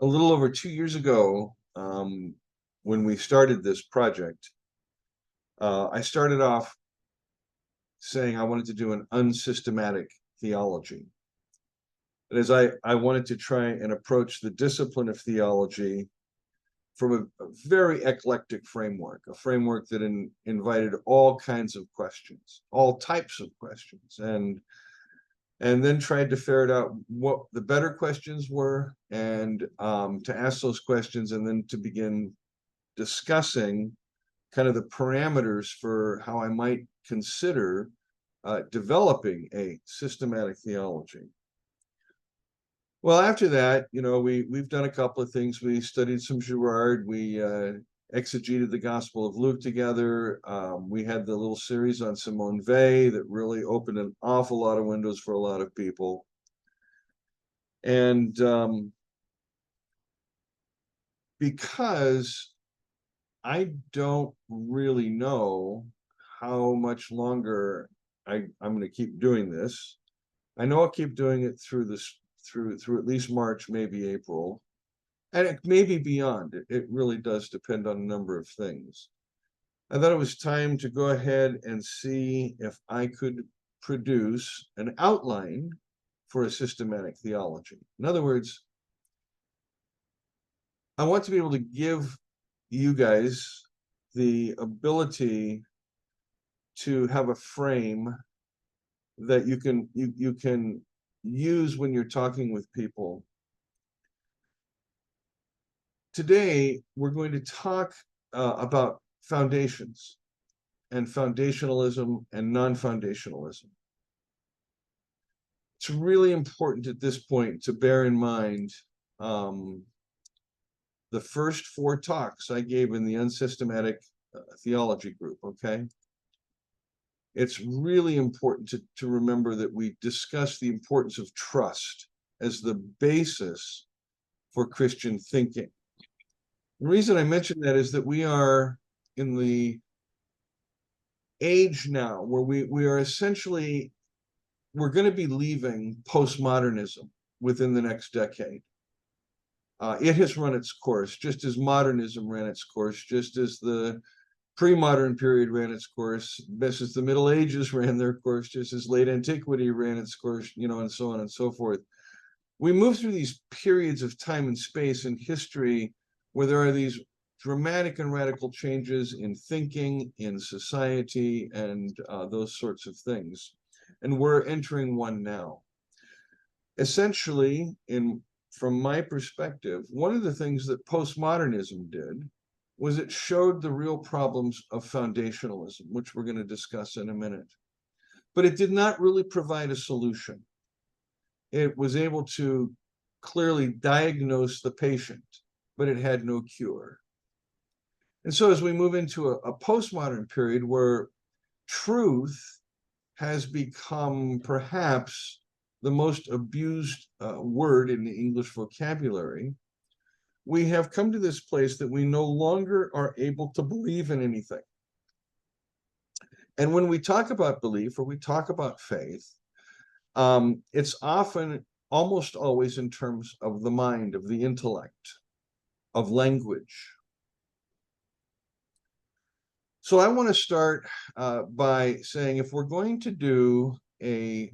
a little over 2 years ago, when we started this project, I started off saying I wanted to do an unsystematic theology. That is, I wanted to try and approach the discipline of theology from a very eclectic framework, a framework that invited all kinds of questions, all types of questions, and then tried to ferret out what the better questions were, and to ask those questions, and then to begin discussing kind of the parameters for how I might consider developing a systematic theology. Well, after that, we've done a couple of things. We studied some Girard. We exegeted the Gospel of Luke together. We had the little series on Simone Weil that really opened an awful lot of windows for a lot of people. And because I don't really know how much longer I'm going to keep doing this. I know I'll keep doing it through at least March, maybe April, and it may be beyond. It really does depend on a number of things. I thought it was time to go ahead and see if I could produce an outline for a systematic theology. In other words, I want to be able to give you guys the ability to have a frame that you can use when you're talking with people. Today, we're going to talk about foundations and foundationalism and non-foundationalism. It's really important at this point to bear in mind the first 4 talks I gave in the unsystematic theology group, okay? It's really important to remember that we discuss the importance of trust as the basis for Christian thinking. The reason I mention that is that we are in the age now where we are essentially, we're going to be leaving postmodernism within the next decade. It has run its course, just as modernism ran its course, just as the pre-modern period ran its course, just as the Middle Ages ran their course, just as late antiquity ran its course, and so on and so forth. We move through these periods of time and space in history where there are these dramatic and radical changes in thinking, in society, and those sorts of things. And we're entering one now. Essentially, from my perspective, one of the things that postmodernism did was it showed the real problems of foundationalism, which we're going to discuss in a minute. But it did not really provide a solution. It was able to clearly diagnose the patient, but it had no cure. And so as we move into a postmodern period where truth has become perhaps the most abused word in the English vocabulary, we have come to this place that we no longer are able to believe in anything. And when we talk about belief or we talk about faith, it's often, almost always, in terms of the mind, of the intellect, of language. So I want to start by saying, if we're going to do a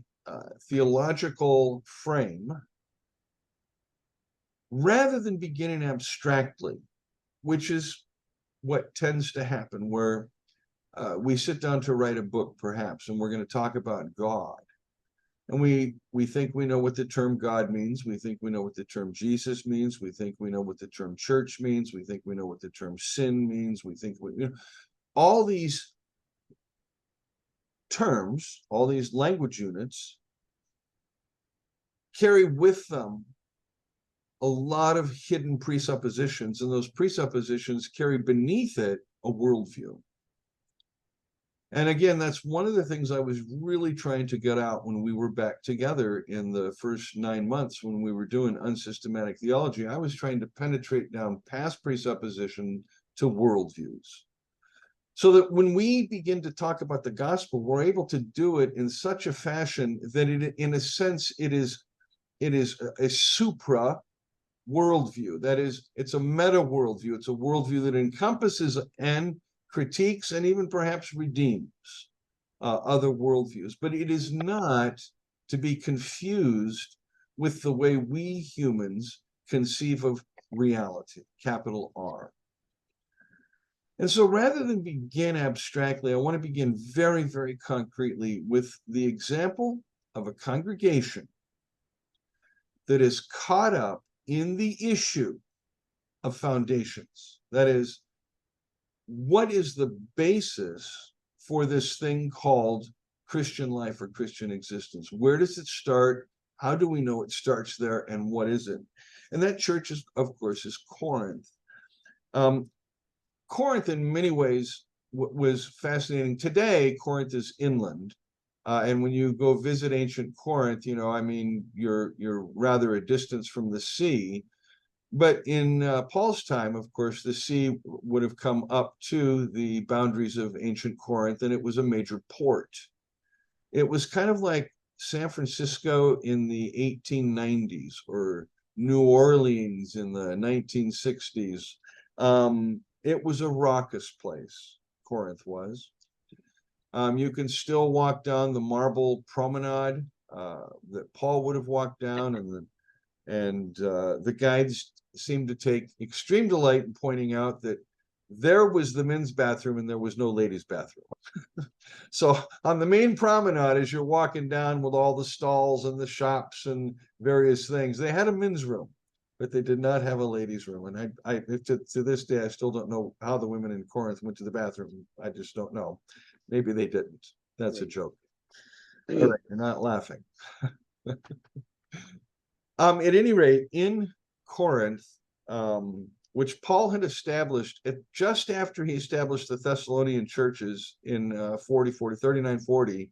theological frame, rather than beginning abstractly, which is what tends to happen, where we sit down to write a book, perhaps, and we're going to talk about God. And we think we know what the term God means. We think we know what the term Jesus means. We think we know what the term church means. We think we know what the term sin means. We think all these terms, all these language units, carry with them a lot of hidden presuppositions, and those presuppositions carry beneath it a worldview. And again, that's one of the things I was really trying to get out when we were back together in the first 9 months when we were doing unsystematic theology. I was trying to penetrate down past presupposition to worldviews, so that when we begin to talk about the gospel, we're able to do it in such a fashion that it, in a sense, it is a supra worldview. That is, it's a meta worldview. It's a worldview that encompasses and critiques and even perhaps redeems other worldviews. But it is not to be confused with the way we humans conceive of reality, capital R. And so rather than begin abstractly, I want to begin very, very concretely with the example of a congregation that is caught up in the issue of foundations. That is, what is the basis for this thing called Christian life or Christian existence? Where does it start? How do we know it starts there, and what is it? And that church is, of course, is Corinth. Corinth, in many ways, was fascinating. Today, Corinth is inland. And when you go visit ancient Corinth, you know, I mean, you're rather a distance from the sea. But in Paul's time, of course, the sea would have come up to the boundaries of ancient Corinth, and it was a major port. It was kind of like San Francisco in the 1890s or New Orleans in the 1960s. It was a raucous place, Corinth was. You can still walk down the marble promenade that Paul would have walked down, and the guides seemed to take extreme delight in pointing out that there was the men's bathroom and there was no ladies' bathroom. So on the main promenade, as you're walking down with all the stalls and the shops and various things, they had a men's room, but they did not have a ladies' room. And I to this day, I still don't know how the women in Corinth went to the bathroom. I just don't know. Maybe they didn't. That's a joke. All right, you're not laughing. At any rate, in Corinth, which Paul had established just after he established the Thessalonian churches in 39, 40,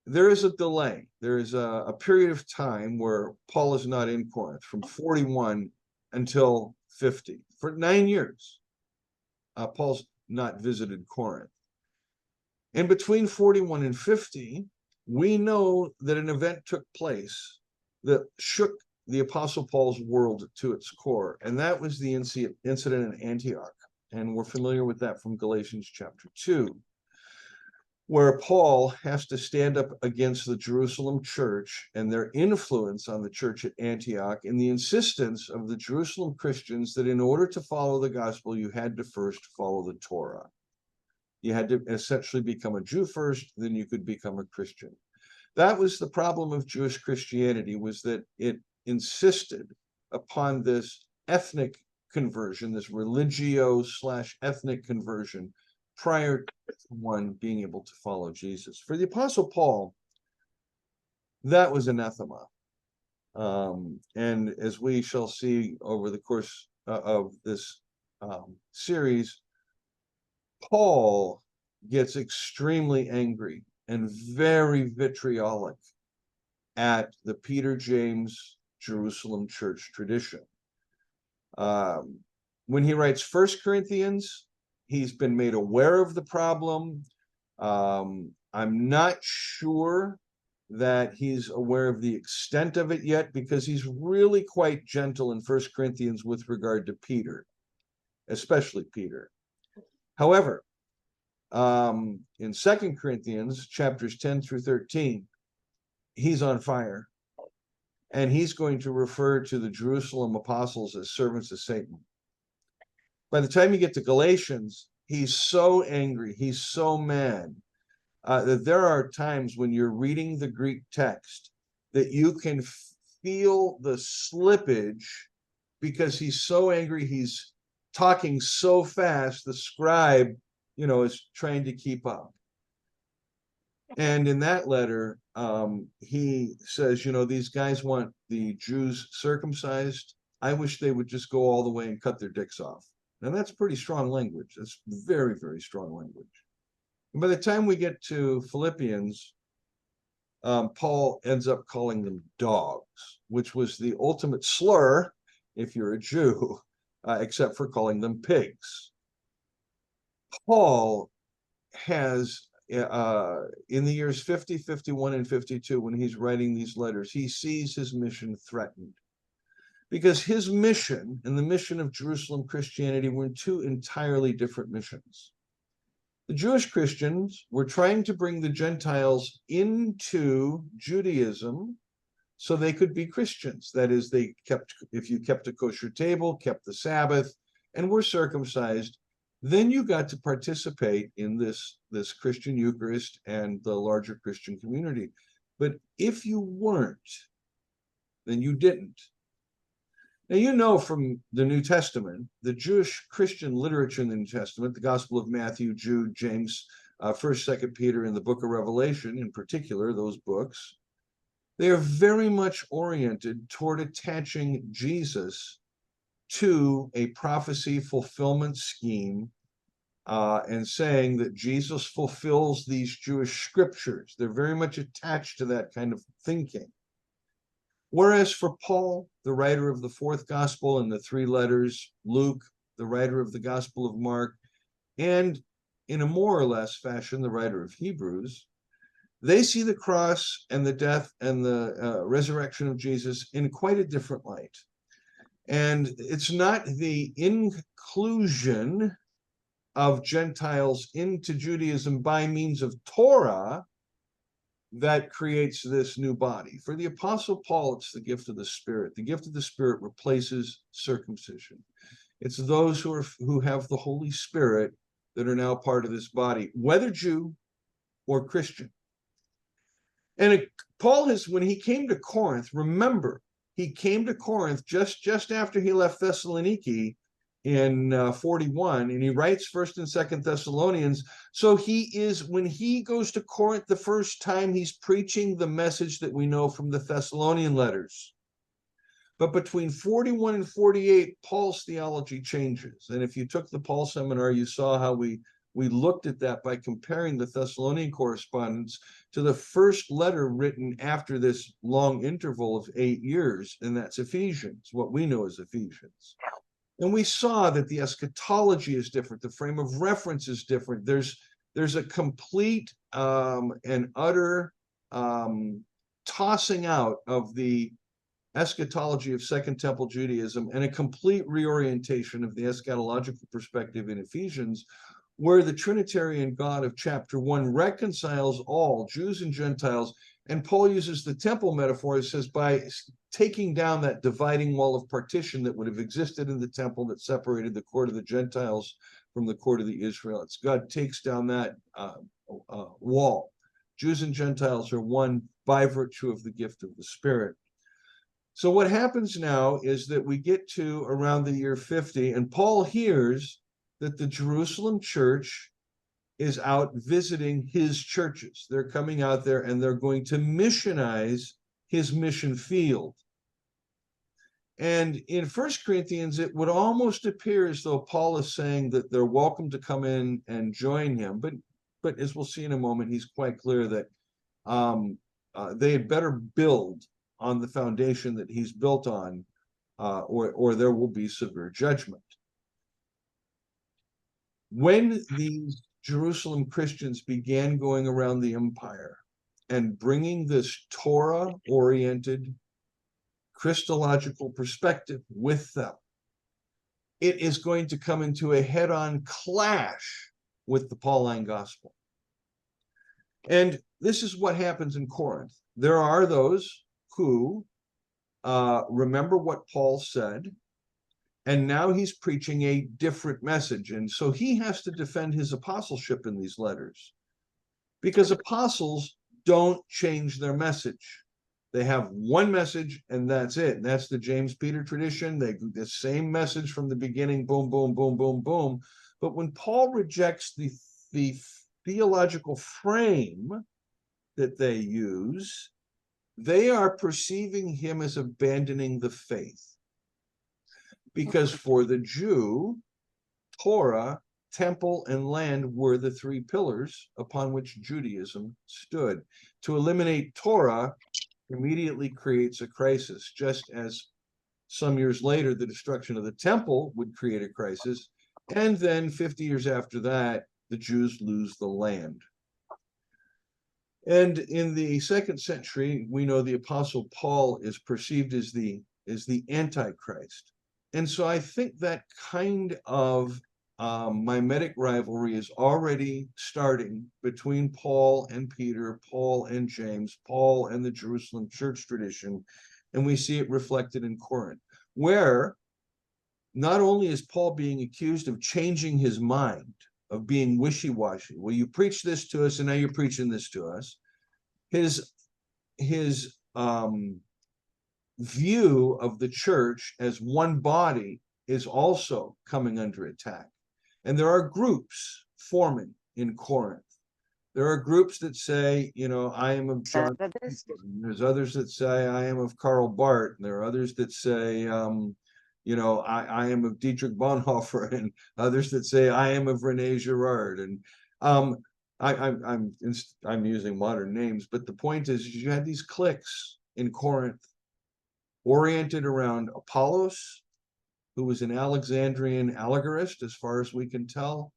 there is a delay. There is a period of time where Paul is not in Corinth from 41 until 50. For 9 years, Paul's not visited Corinth. And between 41 and 50, we know that an event took place that shook the Apostle Paul's world to its core, and that was the incident in Antioch. And we're familiar with that from Galatians chapter 2, where Paul has to stand up against the Jerusalem church and their influence on the church at Antioch, and the insistence of the Jerusalem Christians that in order to follow the gospel, you had to first follow the Torah. You had to essentially become a Jew first, then you could become a Christian. That was the problem of Jewish Christianity, was that it insisted upon this ethnic conversion, this religio/ethnic conversion, prior to one being able to follow Jesus. For the Apostle Paul, that was anathema. And as we shall see over the course of this series, Paul gets extremely angry and very vitriolic at the Peter James Jerusalem church tradition. When he writes 1 Corinthians, he's been made aware of the problem. I'm not sure that he's aware of the extent of it yet, because he's really quite gentle in 1 Corinthians with regard to Peter, especially Peter. However, in 2 Corinthians chapters 10 through 13, he's on fire, and he's going to refer to the Jerusalem apostles as servants of Satan. By the time you get to Galatians, he's so angry, he's so mad, that there are times when you're reading the Greek text that you can feel the slippage, because he's so angry, he's talking so fast, the scribe, is trying to keep up. And in that letter, he says, these guys want the Jews circumcised. I wish they would just go all the way and cut their dicks off. Now, that's pretty strong language. That's very, very strong language. And by the time we get to Philippians, Paul ends up calling them dogs, which was the ultimate slur if you're a Jew, except for calling them pigs. Paul has in the years 50, 51, and 52, when he's writing these letters, he sees his mission threatened. Because his mission and the mission of Jerusalem Christianity were two entirely different missions. The Jewish Christians were trying to bring the Gentiles into Judaism so they could be Christians. That is, if you kept a kosher table, kept the Sabbath, and were circumcised, then you got to participate in this Christian Eucharist and the larger Christian community. But if you weren't, then you didn't. Now, you know from the New Testament, the Jewish Christian literature in the New Testament, the Gospel of Matthew, Jude, James, 1st, 2nd Peter, and the book of Revelation in particular, those books, they are very much oriented toward attaching Jesus to a prophecy fulfillment scheme and saying that Jesus fulfills these Jewish scriptures. They're very much attached to that kind of thinking. Whereas for Paul, the writer of the 4th gospel and the 3 letters, Luke, the writer of the Gospel of Mark, and in a more or less fashion, the writer of Hebrews, they see the cross and the death and the resurrection of Jesus in quite a different light. And it's not the inclusion of Gentiles into Judaism by means of Torah that creates this new body. For the Apostle Paul, it's the gift of the Spirit. The gift of the Spirit replaces circumcision. It's those who have the Holy Spirit that are now part of this body, whether Jew or Christian. And Paul when he came to Corinth, remember, he came to Corinth just after he left Thessaloniki in 41, and he writes 1st and 2nd Thessalonians. So when he goes to Corinth the first time, he's preaching the message that we know from the Thessalonian letters. But between 41 and 48, Paul's theology changes. And if you took the Paul seminar, you saw how we looked at that by comparing the Thessalonian correspondence to the first letter written after this long interval of 8 years, and that's Ephesians, what we know as Ephesians. And we saw that the eschatology is different. The frame of reference is different. There's a complete and utter tossing out of the eschatology of Second Temple Judaism and a complete reorientation of the eschatological perspective in Ephesians, where the Trinitarian God of chapter 1 reconciles all, Jews and Gentiles. And Paul uses the temple metaphor. It says, by taking down that dividing wall of partition that would have existed in the temple that separated the court of the Gentiles from the court of the Israelites, God takes down that wall. Jews and Gentiles are one by virtue of the gift of the Spirit. So what happens now is that we get to around the year 50, and Paul hears that the Jerusalem church is out visiting his churches. They're coming out there and they're going to missionize his mission field. And in 1 Corinthians, it would almost appear as though Paul is saying that they're welcome to come in and join him. But as we'll see in a moment, he's quite clear that they had better build on the foundation that he's built on, or there will be severe judgment. When these Jerusalem Christians began going around the empire and bringing this Torah-oriented Christological perspective with them, it is going to come into a head-on clash with the Pauline gospel. And this is what happens in Corinth. There are those who remember what Paul said, and now he's preaching a different message. And so he has to defend his apostleship in these letters, because apostles don't change their message. They have one message and that's it. And that's the James Peter tradition. They do the same message from the beginning, boom, boom, boom, boom, boom. But when Paul rejects the theological frame that they use, they are perceiving him as abandoning the faith. Because for the Jew, Torah, temple, and land were the 3 pillars upon which Judaism stood. To eliminate Torah immediately creates a crisis, just as some years later, the destruction of the temple would create a crisis. And then 50 years after that, the Jews lose the land. And in the 2nd century, we know the Apostle Paul is perceived as the Antichrist. And so I think that kind of mimetic rivalry is already starting between Paul and Peter, Paul and James, Paul and the Jerusalem church tradition. And we see it reflected in Corinth, where not only is Paul being accused of changing his mind, of being wishy-washy. Well, you preach this to us, and now you're preaching this to us. His view of the church as one body is also coming under attack. And there are groups forming in Corinth. There are groups that say, you know, I am of John. There's others that say, I am of Karl Barth. And there are others that say, you know, I am of Dietrich Bonhoeffer, and others that say, I am of Rene Girard. And I'm using modern names, but the point is you had these cliques in Corinth oriented around Apollos, who was an Alexandrian allegorist, as far as we can tell,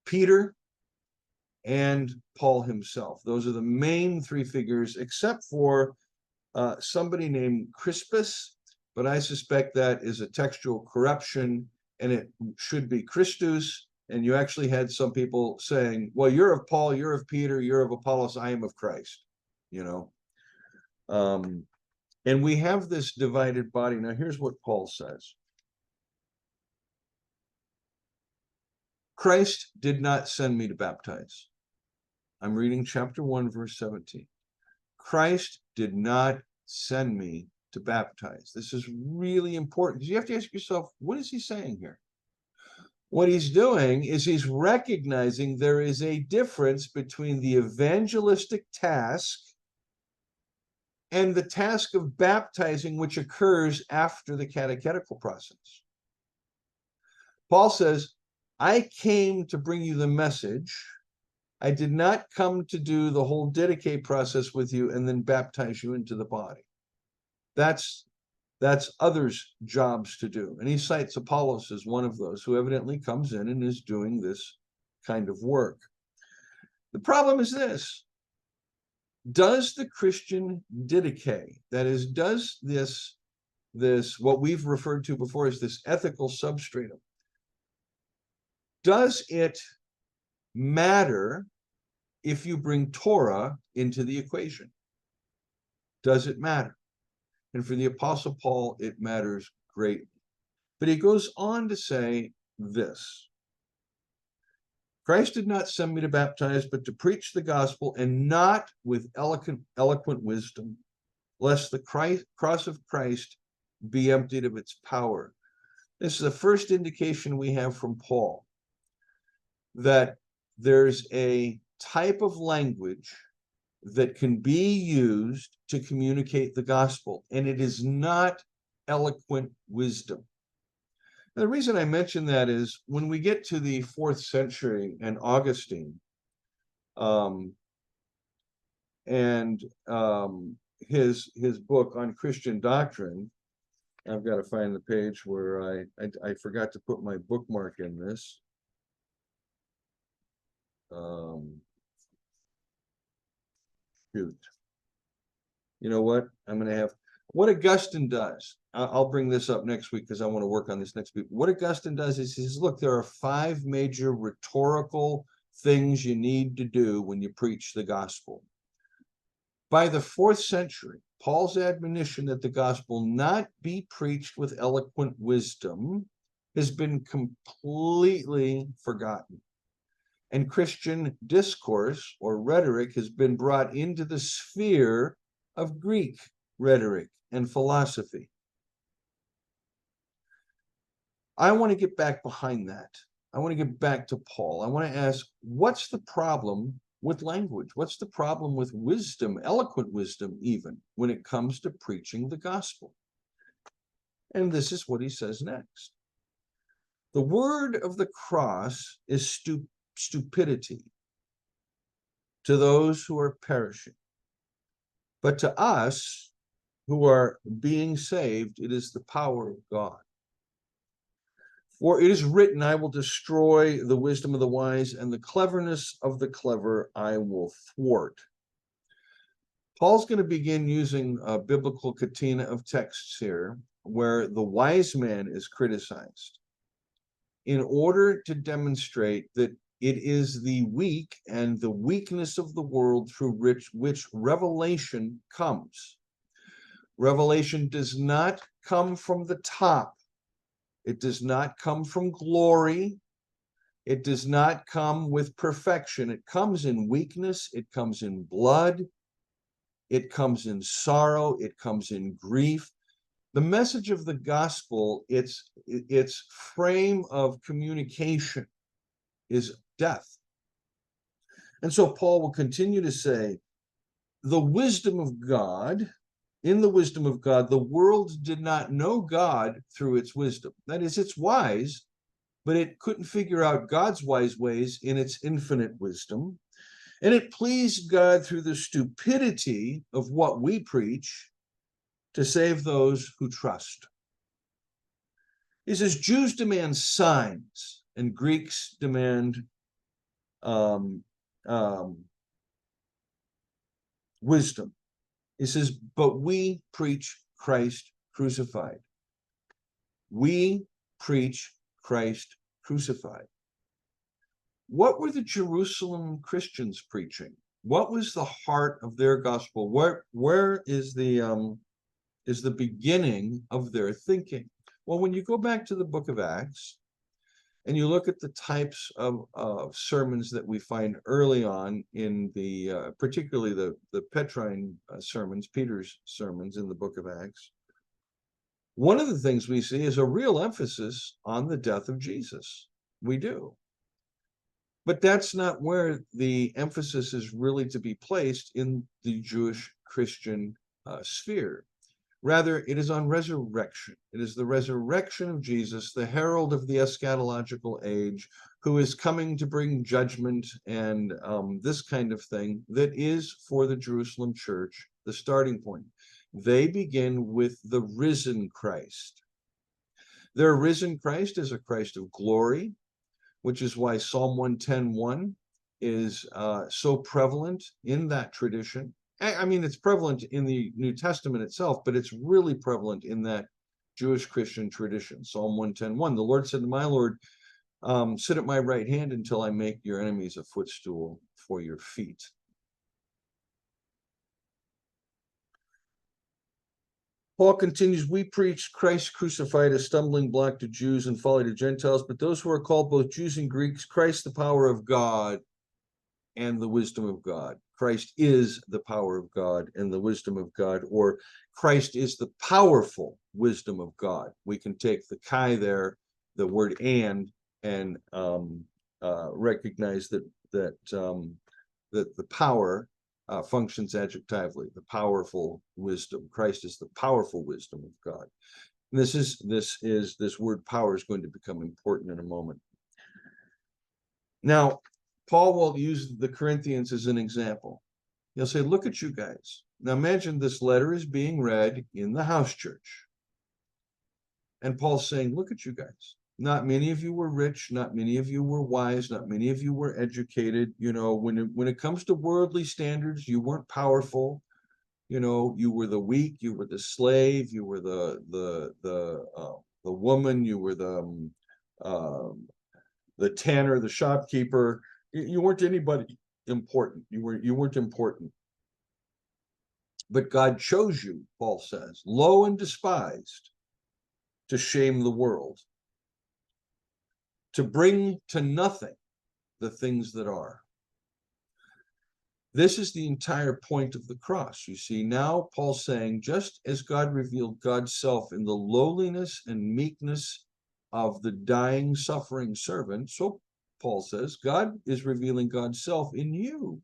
Peter, and Paul himself. Those are the main 3 figures, except for somebody named Crispus, but I suspect that is a textual corruption, and it should be Christus. And you actually had some people saying, well, you're of Paul, you're of Peter, you're of Apollos, I am of Christ, you know. And we have this divided body. Now, here's what Paul says. Christ did not send me to baptize. I'm reading chapter 1, verse 17. Christ did not send me to baptize. This is really important, because you have to ask yourself, what is he saying here? What he's doing is he's recognizing there is a difference between the evangelistic task and the task of baptizing, which occurs after the catechetical process. Paul says, I came to bring you the message. I did not come to do the whole dedicate process with you and then baptize you into the body. That's others' jobs to do. And he cites Apollos as one of those who evidently comes in and is doing this kind of work. The problem is this. Does the Christian didache, that is, does this what we've referred to before as this ethical substratum, does it matter if you bring Torah into the equation? Does it matter? And for the Apostle Paul, it matters greatly. But he goes on to say this. Christ did not send me to baptize, but to preach the gospel, and not with eloquent wisdom, lest the cross of Christ be emptied of its power. This is the first indication we have from Paul that there's a type of language that can be used to communicate the gospel, and it is not eloquent wisdom. Now, the reason I mention that is when we get to the 4th century and Augustine, and his book on Christian doctrine, I've got to find the page where I forgot to put my bookmark in this. Shoot. You know what? I'm going to have what Augustine does. I'll bring this up next week because I want to work on this next week. What Augustine does is he says, look, there are 5 major rhetorical things you need to do when you preach the gospel. By the 4th century, Paul's admonition that the gospel not be preached with eloquent wisdom has been completely forgotten. And Christian discourse or rhetoric has been brought into the sphere of Greek rhetoric and philosophy. I want to get back behind that. I want to get back to Paul. I want to ask, what's the problem with language? What's the problem with wisdom, eloquent wisdom even, when it comes to preaching the gospel? And this is what he says next. The word of the cross is stupidity to those who are perishing. But to us who are being saved, it is the power of God. For it is written, I will destroy the wisdom of the wise, and the cleverness of the clever I will thwart. Paul's going to begin using a biblical catena of texts here, where the wise man is criticized, in order to demonstrate that it is the weak and the weakness of the world through which revelation comes. Revelation does not come from the top. It does not come from glory. It does not come with perfection. It comes in weakness. It comes in blood. It comes in sorrow. It comes in grief. The message of the gospel, its frame of communication is death. And so Paul will continue to say, the wisdom of God, in the wisdom of God, the world did not know God through its wisdom. That is, it's wise, but it couldn't figure out God's wise ways in its infinite wisdom. And it pleased God through the stupidity of what we preach to save those who trust. He says, Jews demand signs and Greeks demand wisdom. He says, but we preach Christ crucified. We preach Christ crucified. What were the Jerusalem Christians preaching? What was the heart of their gospel? Where is the beginning of their thinking? Well, when you go back to the book of Acts and you look at the types of sermons that we find early on in the, particularly the Petrine sermons, Peter's sermons in the book of Acts, one of the things we see is a real emphasis on the death of Jesus. We do. But that's not where the emphasis is really to be placed in the Jewish Christian sphere. Rather, it is on resurrection. It is the resurrection of Jesus, the herald of the eschatological age, who is coming to bring judgment and this kind of thing, that is for the Jerusalem church the starting point. They begin with the risen Christ. Their risen Christ is a Christ of glory, which is why Psalm 110:1 is so prevalent in that tradition. I mean, it's prevalent in the New Testament itself, but it's really prevalent in that Jewish Christian tradition. Psalm 110:1, the Lord said to my Lord, sit at my right hand until I make your enemies a footstool for your feet. Paul continues, we preach Christ crucified, a stumbling block to Jews and folly to Gentiles, but those who are called both Jews and Greeks, Christ the power of God and the wisdom of God. Christ is the power of God and the wisdom of God, or Christ is the powerful wisdom of God. We can take the chi there, the word and recognize that the power functions adjectively, the powerful wisdom. Christ is the powerful wisdom of God. And this word power is going to become important in a moment. Now, Paul will use the Corinthians as an example. He'll say, look at you guys. Now imagine this letter is being read in the house church. And Paul's saying, look at you guys. Not many of you were rich. Not many of you were wise. Not many of you were educated. You know, when it comes to worldly standards, you weren't powerful. You know, you were the weak. You were the slave. You were the woman. You were the tanner, the shopkeeper. You weren't anybody important. You weren't important. But God chose you, Paul says, low and despised, to shame the world, to bring to nothing the things that are. This is the entire point of the cross. You see, now Paul's saying, just as God revealed God's self in the lowliness and meekness of the dying, suffering servant, so Paul says, God is revealing God's self in you.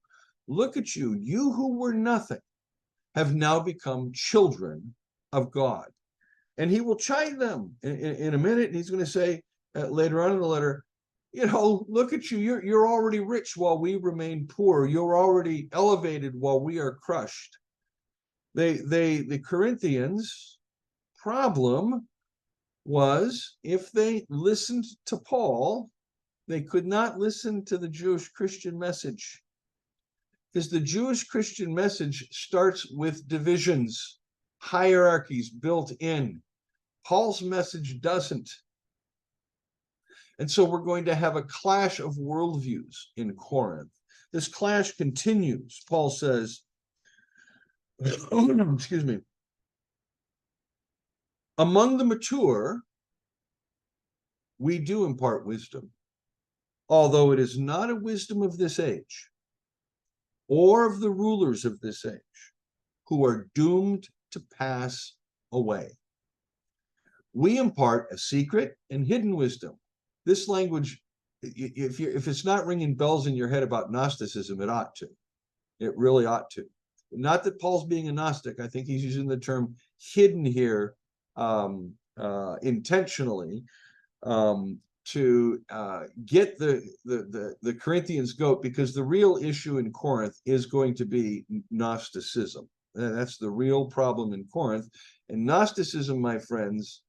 Look at you. You who were nothing have now become children of God. And he will chide them in a minute. He's going to say later on in the letter, you know, look at you. You're already rich while we remain poor. You're already elevated while we are crushed. The Corinthians' problem was, if they listened to Paul, they could not listen to the Jewish Christian message. Because the Jewish Christian message starts with divisions, hierarchies built in. Paul's message doesn't. And so we're going to have a clash of worldviews in Corinth. This clash continues. Paul says, excuse me, among the mature, we do impart wisdom, although it is not a wisdom of this age or of the rulers of this age, who are doomed to pass away. We impart a secret and hidden wisdom. This language, if it's not ringing bells in your head about Gnosticism, it ought to. It really ought to. Not that Paul's being a Gnostic. I think he's using the term hidden here intentionally to get the Corinthians goat, because the real issue in Corinth is going to be Gnosticism. That's the real problem in Corinth. And Gnosticism, my friends,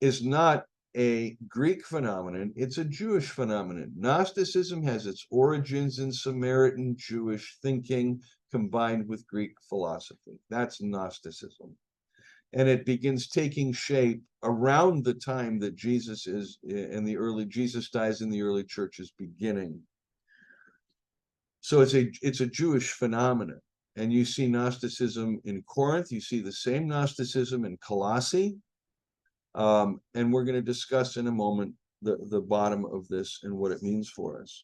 is not a Greek phenomenon, it's a Jewish phenomenon. Gnosticism has its origins in Samaritan Jewish thinking combined with Greek philosophy. That's Gnosticism. And it begins taking shape around the time that Jesus is in the early, Jesus dies in the early church's beginning. So it's a Jewish phenomenon. And you see Gnosticism in Corinth, you see the same Gnosticism in Colossae. And we're going to discuss in a moment the bottom of this and what it means for us.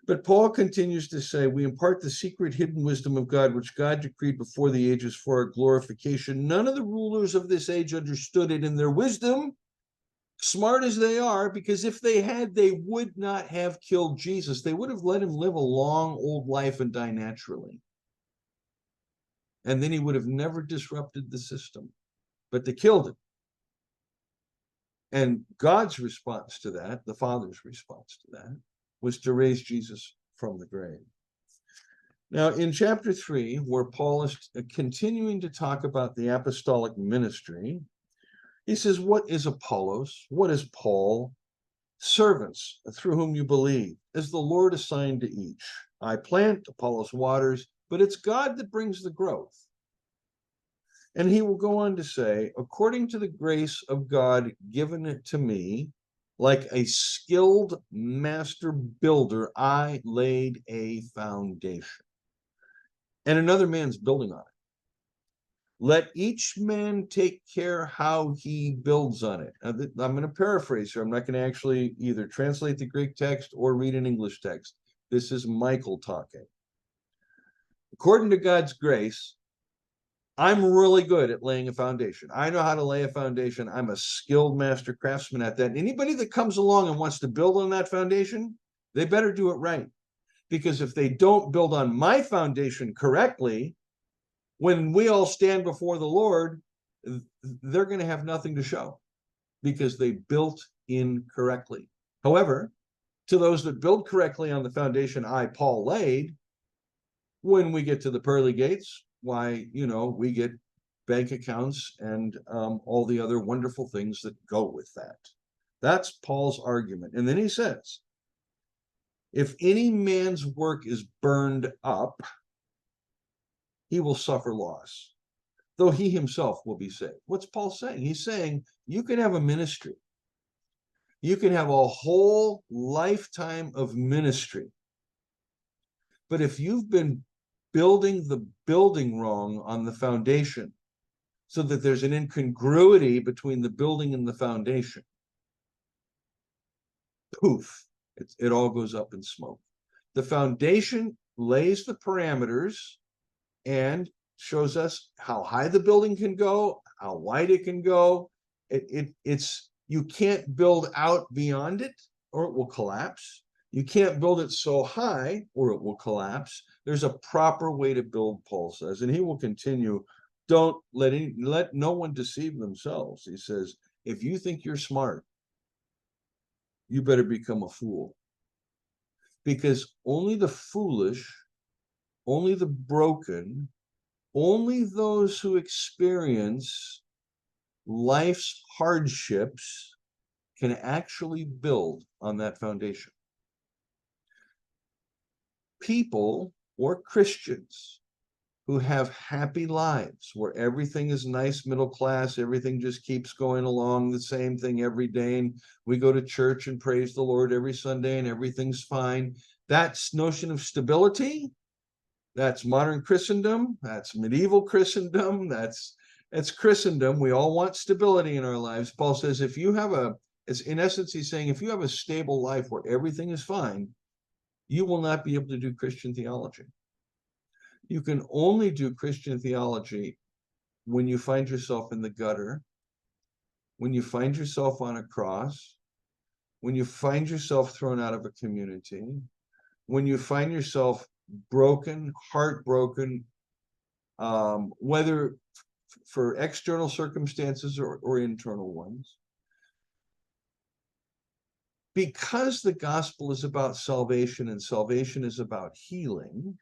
But Paul continues to say, we impart the secret hidden wisdom of God, which God decreed before the ages for our glorification. None of the rulers of this age understood it in their wisdom, smart as they are, because if they had, they would not have killed Jesus. They would have let him live a long old life and die naturally. And then he would have never disrupted the system. But they killed him. And God's response to that, the Father's response to that, was to raise Jesus from the grave. Now, in chapter 3, where Paul is continuing to talk about the apostolic ministry, he says, what is Apollos? What is Paul? Servants through whom you believe, as the Lord assigned to each. I plant, Apollos waters, but it's God that brings the growth. And he will go on to say, according to the grace of God given it to me, like a skilled master builder, I laid a foundation, and another man's building on it. Let each man take care how he builds on it. Now, I'm going to paraphrase here. I'm not going to actually either translate the Greek text or read an English text. This is Michael talking. According to God's grace, I'm really good at laying a foundation. I know how to lay a foundation. I'm a skilled master craftsman at that. And anybody that comes along and wants to build on that foundation, they better do it right. Because if they don't build on my foundation correctly, when we all stand before the Lord, they're going to have nothing to show because they built incorrectly. However, to those that build correctly on the foundation I, Paul, laid, when we get to the pearly gates, why, we get bank accounts and all the other wonderful things that go with that. That's Paul's argument. And then he says, if any man's work is burned up, he will suffer loss, though he himself will be saved. What's Paul saying? He's saying you can have a ministry. You can have a whole lifetime of ministry. But if you've been building the building wrong on the foundation, so that there's an incongruity between the building and the foundation, poof, it all goes up in smoke. The foundation lays the parameters and shows us how high the building can go, how wide it can go. You can't build out beyond it or it will collapse. You can't build it so high or it will collapse. There's a proper way to build, Paul says, and he will continue. Don't let no one deceive themselves. He says, if you think you're smart, you better become a fool. Because only the foolish, only the broken, only those who experience life's hardships can actually build on that foundation. People or Christians who have happy lives where everything is nice, middle class, everything just keeps going along the same thing every day, and we go to church and praise the Lord every Sunday and everything's fine. That's notion of stability. That's modern Christendom. That's medieval Christendom. That's Christendom. We all want stability in our lives. Paul says if you have it's in essence, he's saying if you have a stable life where everything is fine, you will not be able to do Christian theology. You can only do Christian theology when you find yourself in the gutter, when you find yourself on a cross, when you find yourself thrown out of a community, when you find yourself broken, heartbroken, whether for external circumstances or internal ones. Because the gospel is about salvation and salvation is about healing,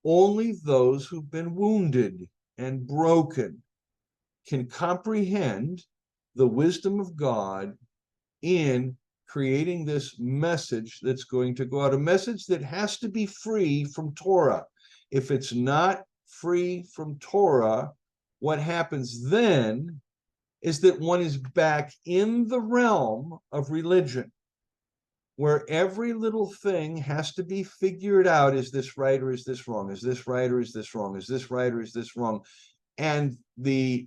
only those who've been wounded and broken can comprehend the wisdom of God in creating this message that's going to go out, a message that has to be free from Torah. If it's not free from Torah, what happens then is that one is back in the realm of religion, where every little thing has to be figured out. Is this right or is this wrong? Is this right or is this wrong? Is this right or is this wrong? And the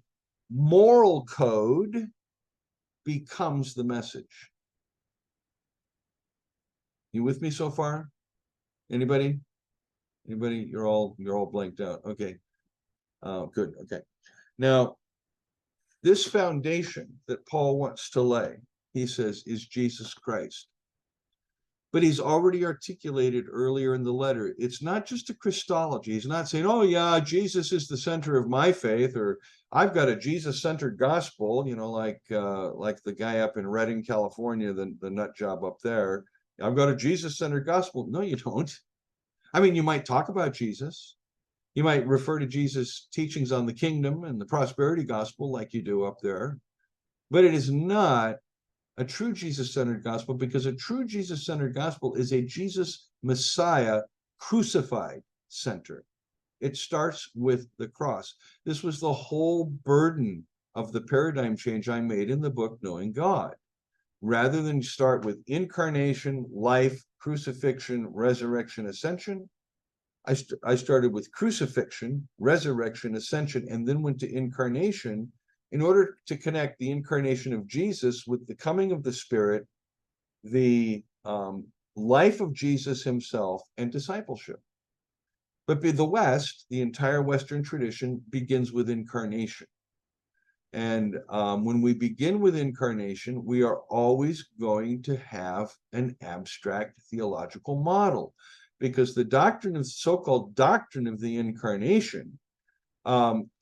moral code becomes the message. You with me so far? Anybody? Anybody? You're all blanked out. Okay. Good. Okay. Now, this foundation that Paul wants to lay, he says, is Jesus Christ. But he's already articulated earlier in the letter, it's not just a Christology. He's not saying, oh yeah, Jesus is the center of my faith, or I've got a Jesus-centered gospel, like the guy up in Redding, California, the nut job up there. I've got a Jesus-centered gospel. No, you don't. I mean, you might talk about Jesus. You might refer to Jesus' teachings on the kingdom and the prosperity gospel like you do up there. But it is not a true Jesus-centered gospel, because a true Jesus-centered gospel is a Jesus Messiah crucified center. It starts with the cross. This was the whole burden of the paradigm change I made in the book, Knowing God. Rather than start with incarnation, life, crucifixion, resurrection, ascension, I started with crucifixion, resurrection, ascension, and then went to incarnation in order to connect the incarnation of Jesus with the coming of the Spirit, the life of Jesus himself, and discipleship. But the West, the entire Western tradition, begins with incarnation. And when we begin with incarnation, we are always going to have an abstract theological model, because the doctrine of so-called doctrine of the incarnation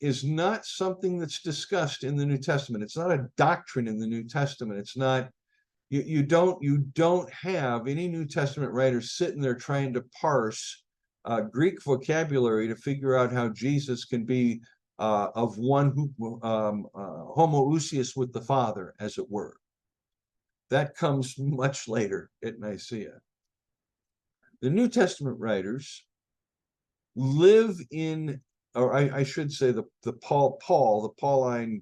is not something that's discussed in the New Testament. It's not a doctrine in the New Testament. It's not, you don't have any New Testament writers sitting there trying to parse Greek vocabulary to figure out how Jesus can be of one who homoousios with the Father, as it were. That comes much later at Nicaea. The New Testament writers live in, or I should say the Pauline,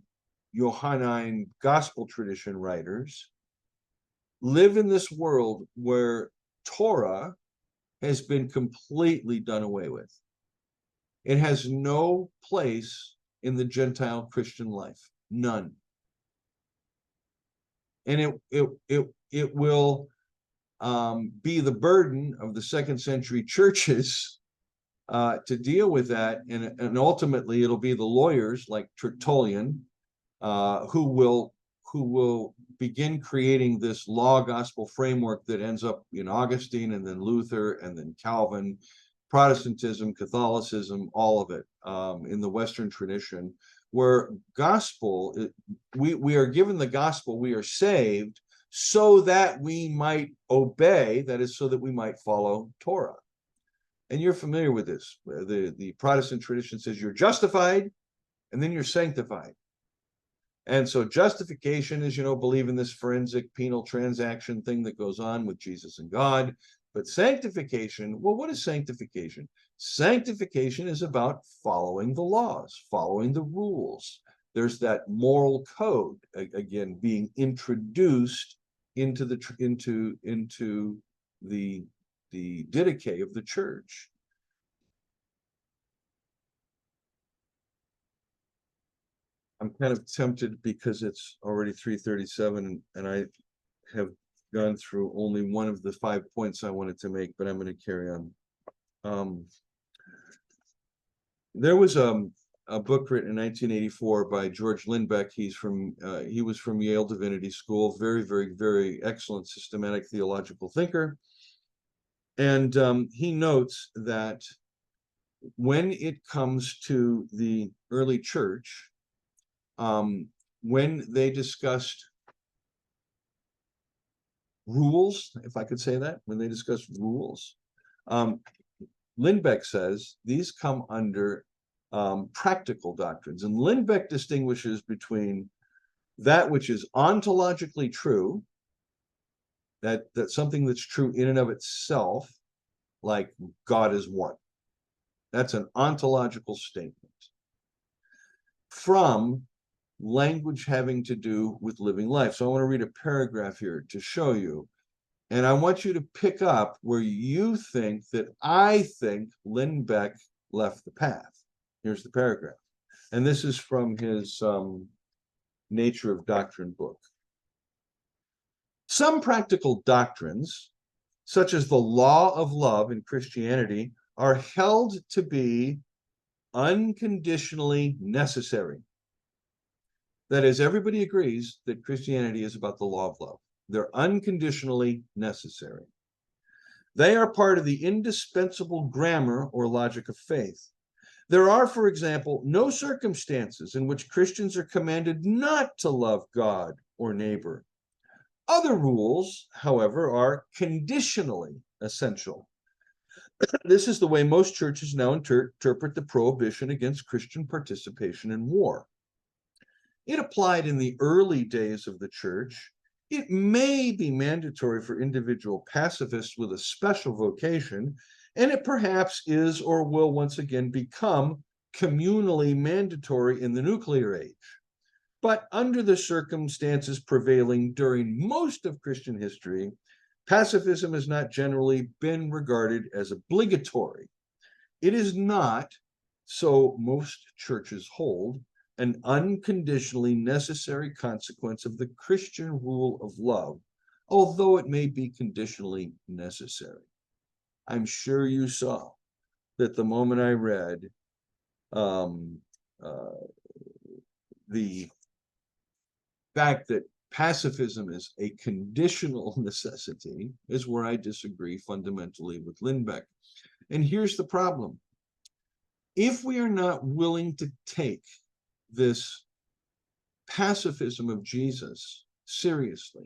Johannine gospel tradition writers live in this world where Torah has been completely done away with. It has no place in the Gentile Christian life, none. And it will be the burden of the second century churches to deal with that, and ultimately it'll be the lawyers like Tertullian who will begin creating this law gospel framework that ends up in Augustine and then Luther and then Calvin, Protestantism, Catholicism, all of it in the Western tradition, where gospel, we are given the gospel, we are saved so that we might obey, that is, so that we might follow Torah. And you're familiar with this. The Protestant tradition says you're justified and then you're sanctified. And so justification is, believe in this forensic penal transaction thing that goes on with Jesus and God. But sanctification, well, what is sanctification? Sanctification is about following the laws, following the rules. There's that moral code, again, being introduced into the didache of the church. I'm kind of tempted because it's already 3:37 and I have gone through only one of the 5 points I wanted to make, but I'm going to carry on. There was a book written in 1984 by George Lindbeck. He was from Yale Divinity School, very, very, very excellent systematic theological thinker. And he notes that when it comes to the early church, when they discussed rules, if I could say that, when they discuss rules, Lindbeck says these come under practical doctrines. And Lindbeck distinguishes between that which is ontologically true, that's something that's true in and of itself, like God is one. That's an ontological statement. From language having to do with living life. So I want to read a paragraph here to show you. And I want you to pick up where you think that I think Lindbeck left the path. Here's the paragraph. And this is from his Nature of Doctrine book. Some practical doctrines, such as the law of love in Christianity, are held to be unconditionally necessary. That is, everybody agrees that Christianity is about the law of love. They're unconditionally necessary. They are part of the indispensable grammar or logic of faith. There are, for example, no circumstances in which Christians are commanded not to love God or neighbor. Other rules, however, are conditionally essential. This is the way most churches now interpret the prohibition against Christian participation in war. It applied in the early days of the church. It may be mandatory for individual pacifists with a special vocation, and it perhaps is or will once again become communally mandatory in the nuclear age. But under the circumstances prevailing during most of Christian history, pacifism has not generally been regarded as obligatory. It is not, so most churches hold, an unconditionally necessary consequence of the Christian rule of love, although it may be conditionally necessary. I'm sure you saw that the moment I read the fact that pacifism is a conditional necessity is where I disagree fundamentally with Lindbeck. And here's the problem. If we are not willing to take this pacifism of Jesus seriously,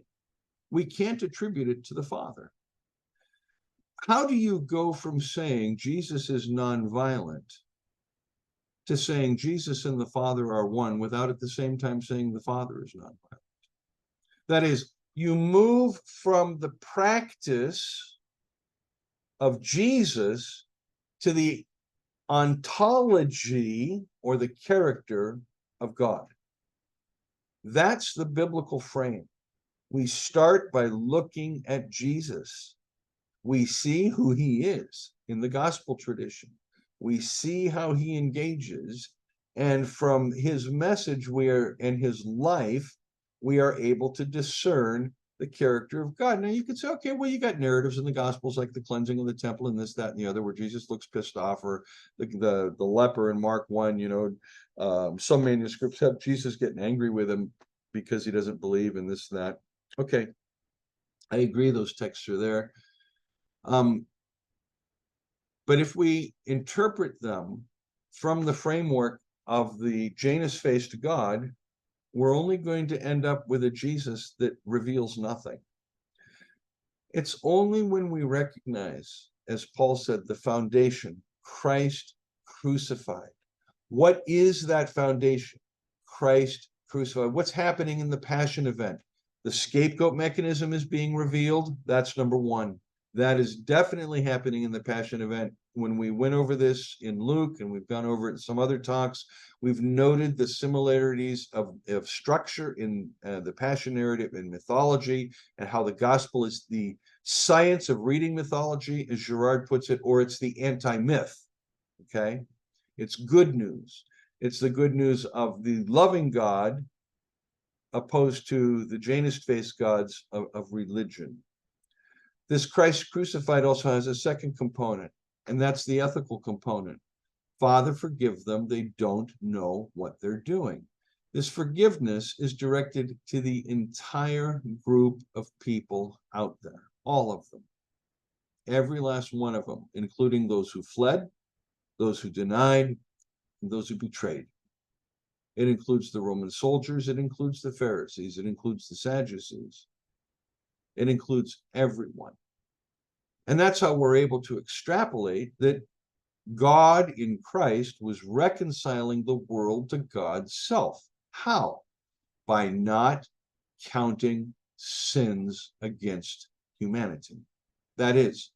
we can't attribute it to the Father. How do you go from saying Jesus is nonviolent to saying Jesus and the Father are one without at the same time saying the Father is nonviolent? That is, you move from the practice of Jesus to the ontology or the character of God. That's the biblical frame. We start by looking at Jesus. We see who he is in the gospel tradition. We see how he engages, and from his message and his life, we are able to discern the character of God. Now you could say, okay, well, you got narratives in the Gospels like the cleansing of the temple and this, that, and the other, where Jesus looks pissed off, or the leper in Mark 1, some manuscripts have Jesus getting angry with him because he doesn't believe in this and that. Okay, I agree those texts are there. But if we interpret them from the framework of the Janus-faced God, we're only going to end up with a Jesus that reveals nothing. It's only when we recognize, as Paul said, the foundation, Christ crucified. What is that foundation? Christ crucified. What's happening in the Passion event? The scapegoat mechanism is being revealed. That's number one. That is definitely happening in the Passion event. When we went over this in Luke, and we've gone over it in some other talks, we've noted the similarities of structure in the Passion narrative and mythology, and how the gospel is the science of reading mythology, as Girard puts it, or it's the anti-myth. Okay? It's good news. It's the good news of the loving God opposed to the Janus-based gods of religion. This Christ crucified also has a second component, and that's the ethical component. Father, forgive them. They don't know what they're doing. This forgiveness is directed to the entire group of people out there, all of them, every last one of them, including those who fled, those who denied, and those who betrayed. It includes the Roman soldiers. It includes the Pharisees. It includes the Sadducees. It includes everyone. And that's how we're able to extrapolate that God in Christ was reconciling the world to God's self. How? By not counting sins against humanity. That is,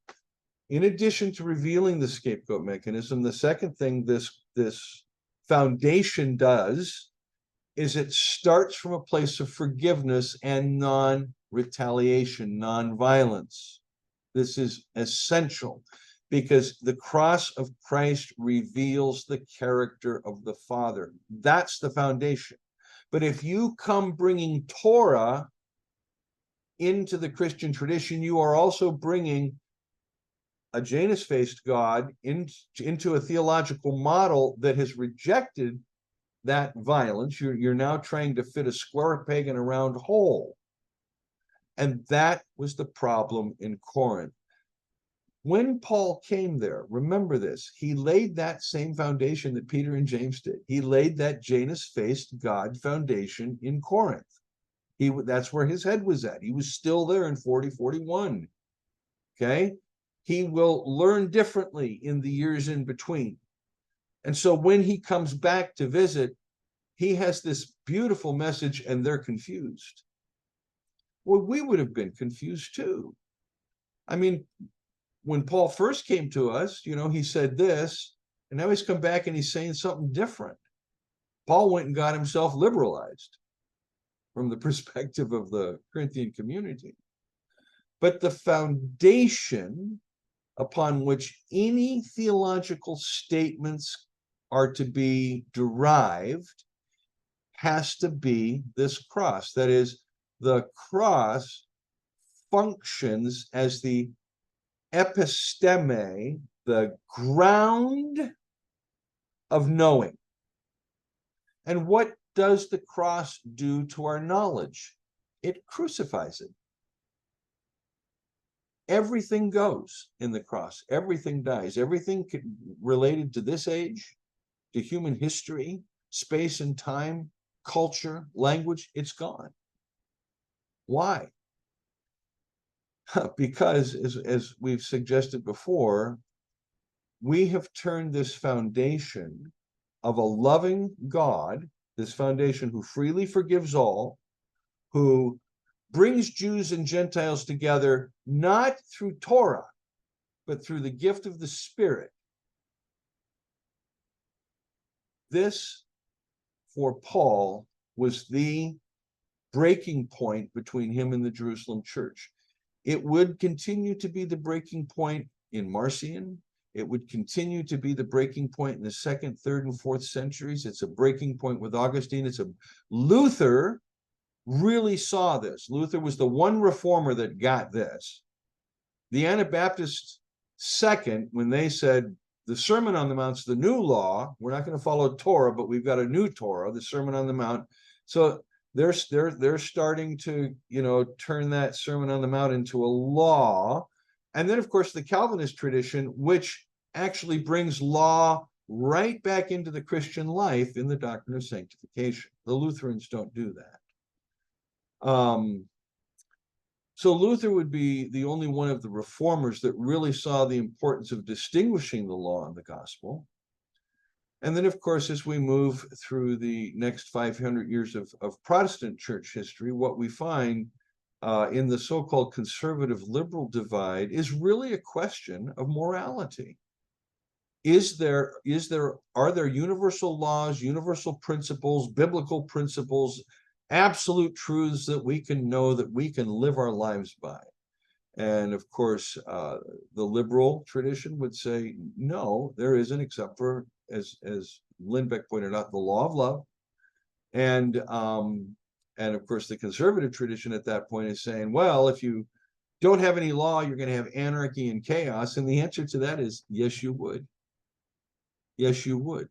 in addition to revealing the scapegoat mechanism, the second thing this foundation does is it starts from a place of forgiveness and non-retaliation, non-violence. This is essential because the cross of Christ reveals the character of the Father. That's the foundation. But if you come bringing Torah into the Christian tradition, you are also bringing a Janus-faced God into a theological model that has rejected that violence. You're now trying to fit a square peg in a round hole. And that was the problem in Corinth. When Paul came there, remember this, he laid that same foundation that Peter and James did. He laid that Janus-faced God foundation in Corinth. That's where his head was at. He was still there in 40, 41. Okay? He will learn differently in the years in between. And so when he comes back to visit, he has this beautiful message, and they're confused. Well, we would have been confused too. I mean, when Paul first came to us, he said this, and now he's come back and he's saying something different. Paul went and got himself liberalized from the perspective of the Corinthian community. But the foundation upon which any theological statements are to be derived has to be this cross. That is, the cross functions as the episteme, the ground of knowing. And what does the cross do to our knowledge? It crucifies it. Everything goes in the cross. Everything dies. Everything related to this age, to human history, space and time, culture, language, it's gone. Why? Because, as we've suggested before, we have turned this foundation of a loving God, this foundation who freely forgives all, who brings Jews and Gentiles together, not through Torah, but through the gift of the Spirit. This, for Paul, was the breaking point between him and the Jerusalem church. It would continue to be the breaking point in Marcion. It would continue to be the breaking point in the 2nd, 3rd, and 4th centuries. It's a breaking point with Augustine. Luther really saw this. Luther was the one reformer that got this. The Anabaptists, second, when they said the Sermon on the Mount's the new law, we're not going to follow Torah, but we've got a new Torah, the Sermon on the Mount. So they're starting to, turn that Sermon on the Mount into a law. And then, of course, the Calvinist tradition, which actually brings law right back into the Christian life in the doctrine of sanctification. The Lutherans don't do that. So Luther would be the only one of the reformers that really saw the importance of distinguishing the law and the gospel. And then, of course, as we move through the next 500 years of Protestant church history, what we find in the so-called conservative liberal divide is really a question of morality. Are there universal laws, universal principles, biblical principles, absolute truths that we can know, that we can live our lives by? And of course, the liberal tradition would say, no, there isn't, except for, as Lindbeck pointed out, the law of love. And of course, the conservative tradition at that point is saying, well, if you don't have any law, you're going to have anarchy and chaos. And the answer to that is, yes, you would. Yes, you would.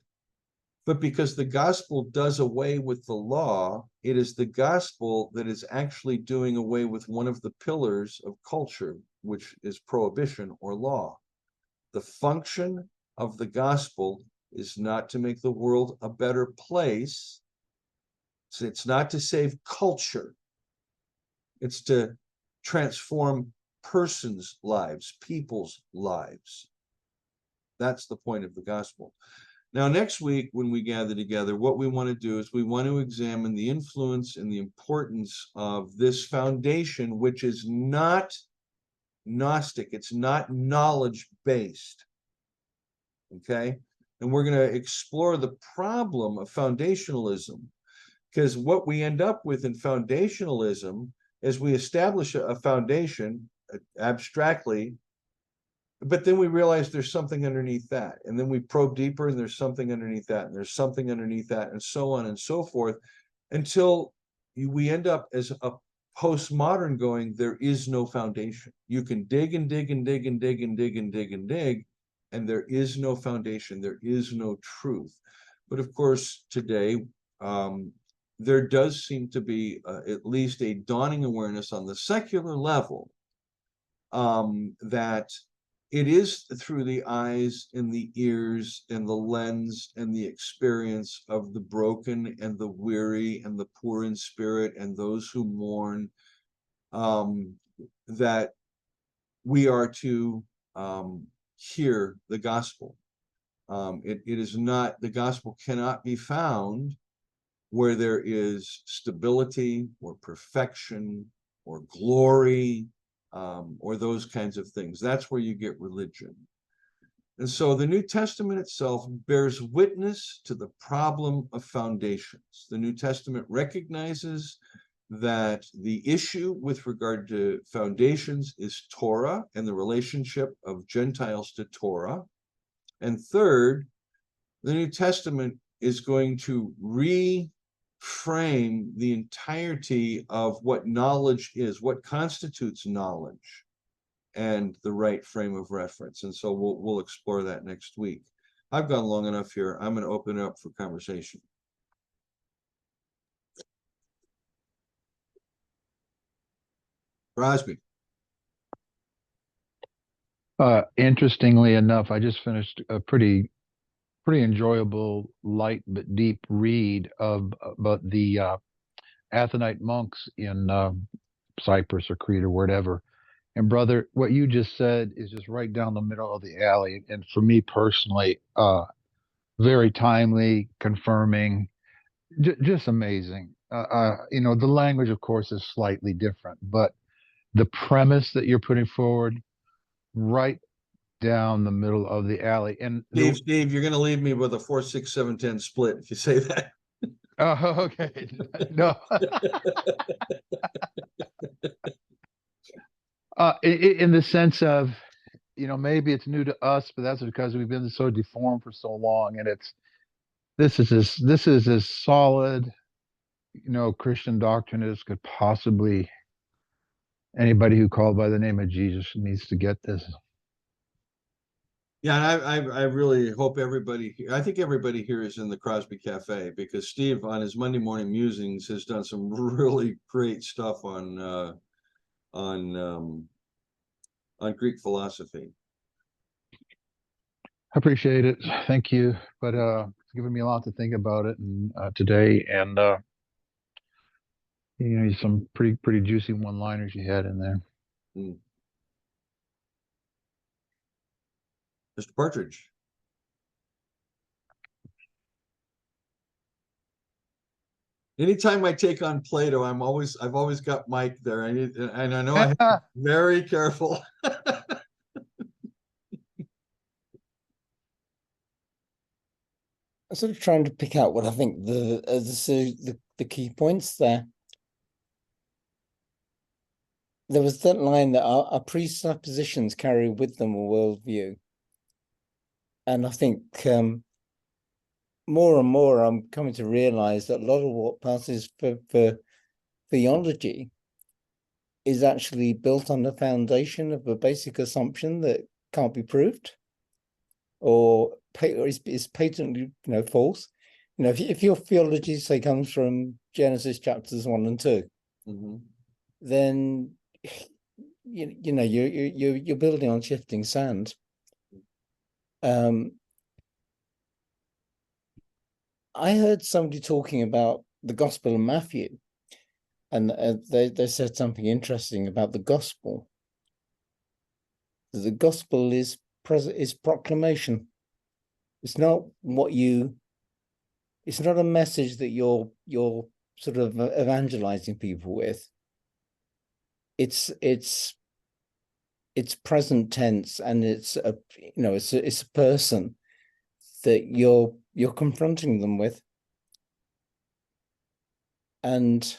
But because the gospel does away with the law, it is the gospel that is actually doing away with one of the pillars of culture, which is prohibition or law. The function of the gospel is not to make the world a better place. So it's not to save culture. It's to transform persons' lives, people's lives. That's the point of the gospel. Now, next week, when we gather together, what we want to do is we want to examine the influence and the importance of this foundation, which is not Gnostic. It's not knowledge-based. Okay? And we're going to explore the problem of foundationalism, because what we end up with in foundationalism is we establish a foundation abstractly, but then we realize there's something underneath that. And then we probe deeper and there's something underneath that, and there's something underneath that, and so on and so forth, until we end up as a postmodern going, there is no foundation. You can dig and dig and dig and dig and dig and dig and dig, and there is no foundation. There is no truth. But of course, today, there does seem to be at least a dawning awareness on the secular level that it is through the eyes and the ears and the lens and the experience of the broken and the weary and the poor in spirit and those who mourn that we are to hear the gospel. It is not, the gospel cannot be found where there is stability or perfection or glory, or those kinds of things. That's where you get religion. And so the New Testament itself bears witness to the problem of foundations. The New Testament recognizes that the issue with regard to foundations is Torah and the relationship of Gentiles to Torah. And third, the New Testament is going to reframe the entirety of what knowledge is, what constitutes knowledge, and the right frame of reference. And so we'll explore that next week. I've gone long enough here. I'm going to open it up for conversation. Crosby. Interestingly enough, I just finished a pretty enjoyable, light but deep read about the Athonite monks in Cyprus or Crete or whatever. And brother, what you just said is just right down the middle of the alley. And for me personally, very timely, confirming, just amazing. The language, of course, is slightly different, but the premise that you're putting forward, right down the middle of the alley. And Steve, you're going to leave me with a 4, 6, 7, 10 split if you say that. Oh, okay. No. In the sense of, maybe it's new to us, but that's because we've been so deformed for so long, and this is as solid, Christian doctrine as could possibly. Anybody who called by the name of Jesus needs to get this. Yeah, and I really hope everybody here, I think everybody here is in the Crosby Cafe, because Steve on his Monday morning musings has done some really great stuff on Greek philosophy. I appreciate it. Thank you. But it's given me a lot to think about it and today, and some pretty juicy one-liners you had in there. Mr. Partridge. Anytime I take on Plato, I've always got Mike there. And I know I have to Yeah. be very careful. I'm sort of trying to pick out what I think the key points there. There was that line that our presuppositions carry with them a worldview. And I think more and more I'm coming to realize that a lot of what passes for theology is actually built on the foundation of a basic assumption that can't be proved or is patently false. If your theology, say, comes from Genesis chapters 1 and 2, then you're building on shifting sand. I heard somebody talking about the Gospel of Matthew, and they said something interesting about the gospel. The gospel is proclamation. It's not it's not a message that you're sort of evangelizing people with. It's present tense, and it's a person that you're confronting them with. And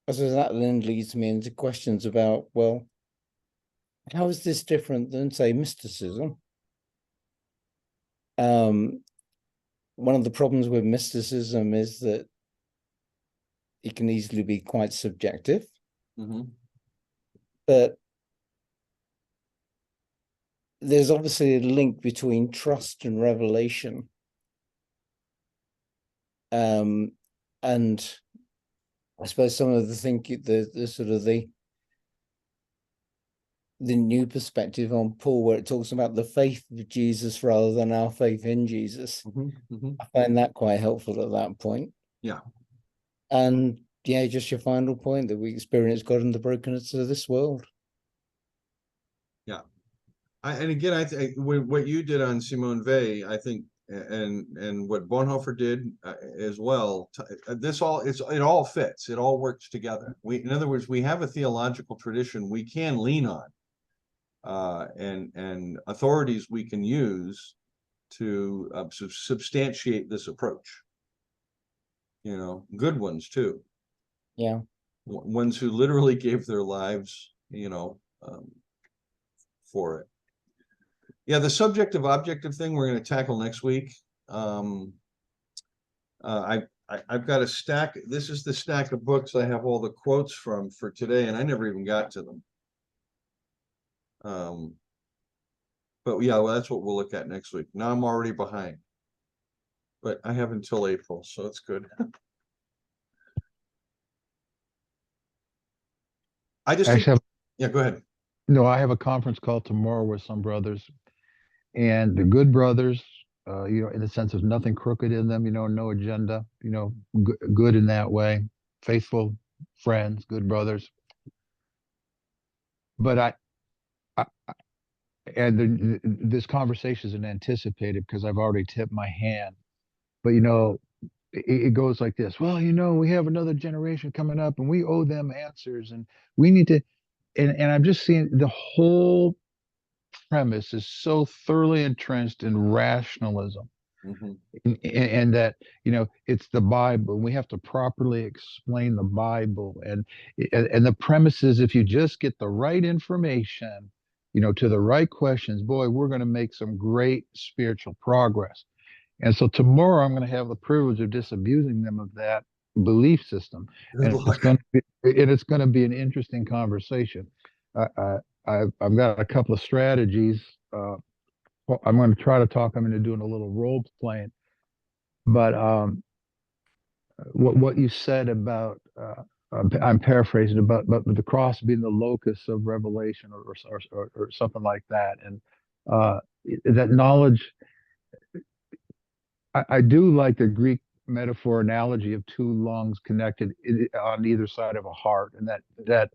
as that then leads me into questions about, well, how is this different than, say, mysticism? One of the problems with mysticism is that it can easily be quite subjective. But there's obviously a link between trust and revelation. And I suppose some of the sort of the new perspective on Paul, where it talks about the faith of Jesus rather than our faith in Jesus. I find that quite helpful at that point. Yeah. And yeah, just your final point that we experience God in the brokenness of this world. And again, I think what you did on Simone Weil, I think, and what Bonhoeffer did as well. It all fits. It all works together. In other words, we have a theological tradition we can lean on, and authorities we can use to substantiate this approach. Good ones too. Yeah. Ones who literally gave their lives, for it. Yeah, the subjective objective thing we're going to tackle next week. I've got a stack. This is the stack of books I have all the quotes from for today, and I never even got to them. But yeah, well, that's what we'll look at next week. Now I'm already behind, but I have until April, so it's good. I just think, yeah, go ahead. No, I have a conference call tomorrow with some brothers, and the good brothers, in the sense of nothing crooked in them, no agenda, good in that way, faithful friends, good brothers. But this conversation isn't anticipated because I've already tipped my hand. But it goes like this. Well, we have another generation coming up, and we owe them answers, and we need to. And I'm just seeing the whole premise is so thoroughly entrenched in rationalism. And that it's the Bible. We have to properly explain the Bible, and the premise is if you just get the right information, to the right questions, boy, we're going to make some great spiritual progress. And so tomorrow I'm going to have the privilege of disabusing them of that belief system, and it's going to be an interesting conversation. I've got a couple of strategies. I'm going to try to talk them into doing a little role playing. But what you said about, I'm paraphrasing, about the cross being the locus of revelation, or something like that, and that knowledge. I do like the Greek metaphor analogy of two lungs connected on either side of a heart, and that